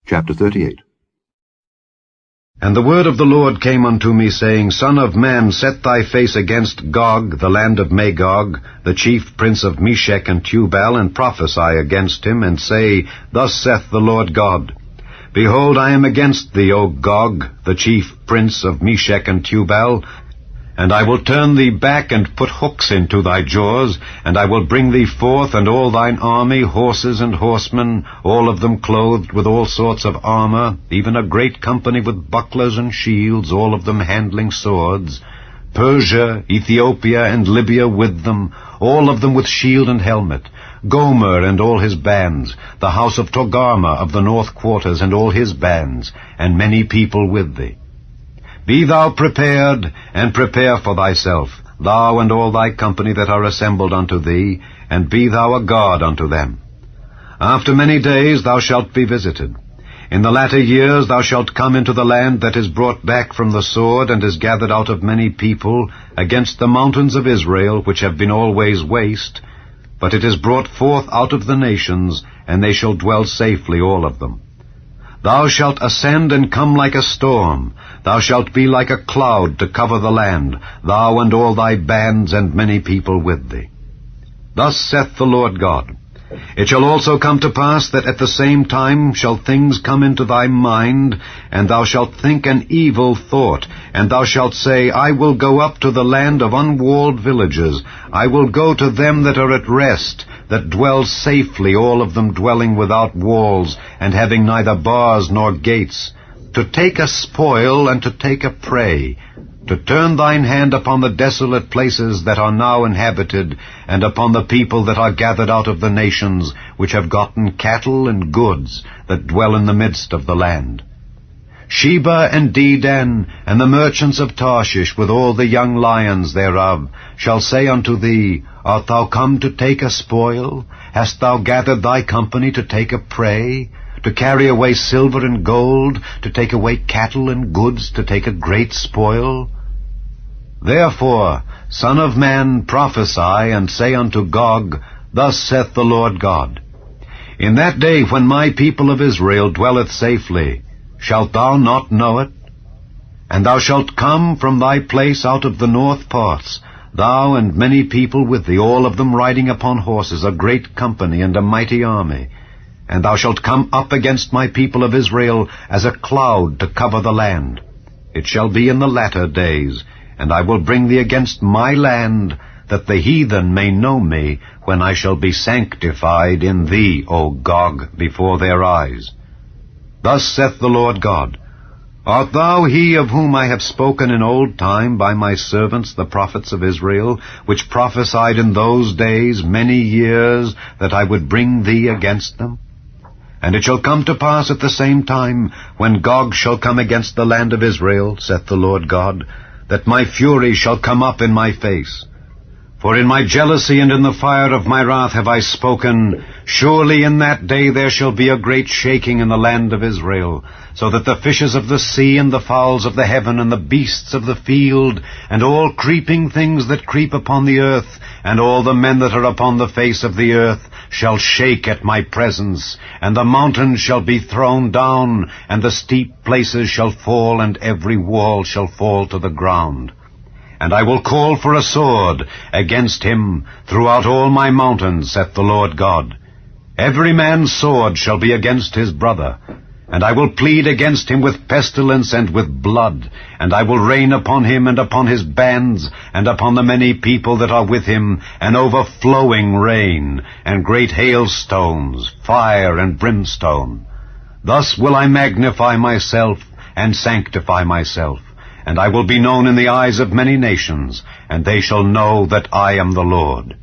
Chapter 38. And the word of the Lord came unto me, saying, Son of man, set thy face against Gog, the land of Magog, the chief prince of Meshech and Tubal, and prophesy against him, and say, Thus saith the Lord God, Behold, I am against thee, O Gog, the chief prince of Meshech and Tubal, and I will turn thee back and put hooks into thy jaws, and I will bring thee forth, and all thine army, horses and horsemen, all of them clothed with all sorts of armor, even a great company with bucklers and shields, all of them handling swords, Persia, Ethiopia, and Libya with them, all of them with shield and helmet, Gomer and all his bands, the house of Togarmah of the north quarters and all his bands, and many people with thee. Be thou prepared, and prepare for thyself, thou and all thy company that are assembled unto thee, and be thou a guard unto them. After many days thou shalt be visited. In the latter years thou shalt come into the land that is brought back from the sword, and is gathered out of many people, against the mountains of Israel, which have been always waste, but it is brought forth out of the nations, and they shall dwell safely, all of them. Thou shalt ascend and come like a storm. Thou shalt be like a cloud to cover the land, thou and all thy bands and many people with thee. Thus saith the Lord God, It shall also come to pass that at the same time shall things come into thy mind, and thou shalt think an evil thought, and thou shalt say, I will go up to the land of unwalled villages. I will go to them that are at rest, that dwell safely, all of them dwelling without walls, and having neither bars nor gates, to take a spoil and to take a prey, to turn thine hand upon the desolate places that are now inhabited, and upon the people that are gathered out of the nations, which have gotten cattle and goods, that dwell in the midst of the land. Sheba and Dedan, and the merchants of Tarshish, with all the young lions thereof, shall say unto thee, Art thou come to take a spoil? Hast thou gathered thy company to take a prey? To carry away silver and gold, to take away cattle and goods, to take a great spoil? Therefore, Son of man, prophesy, and say unto Gog, Thus saith the Lord God, In that day when my people of Israel dwelleth safely, shalt thou not know it? And thou shalt come from thy place out of the north parts, thou and many people with thee, all of them riding upon horses, a great company and a mighty army. And thou shalt come up against my people of Israel as a cloud to cover the land. It shall be in the latter days, and I will bring thee against my land, that the heathen may know me, when I shall be sanctified in thee, O Gog, before their eyes. Thus saith the Lord God, Art thou he of whom I have spoken in old time by my servants the prophets of Israel, which prophesied in those days many years that I would bring thee against them? And it shall come to pass at the same time, when Gog shall come against the land of Israel, saith the Lord God, that my fury shall come up in my face. For in my jealousy and in the fire of my wrath have I spoken, Surely in that day there shall be a great shaking in the land of Israel, so that the fishes of the sea and the fowls of the heaven and the beasts of the field and all creeping things that creep upon the earth and all the men that are upon the face of the earth shall shake at my presence, and the mountains shall be thrown down, and the steep places shall fall, and every wall shall fall to the ground. And I will call for a sword against him throughout all my mountains, saith the Lord God. Every man's sword shall be against his brother, and I will plead against him with pestilence and with blood, and I will rain upon him and upon his bands, and upon the many people that are with him, an overflowing rain, and great hailstones, fire and brimstone. Thus will I magnify myself and sanctify myself, and I will be known in the eyes of many nations, and they shall know that I am the Lord.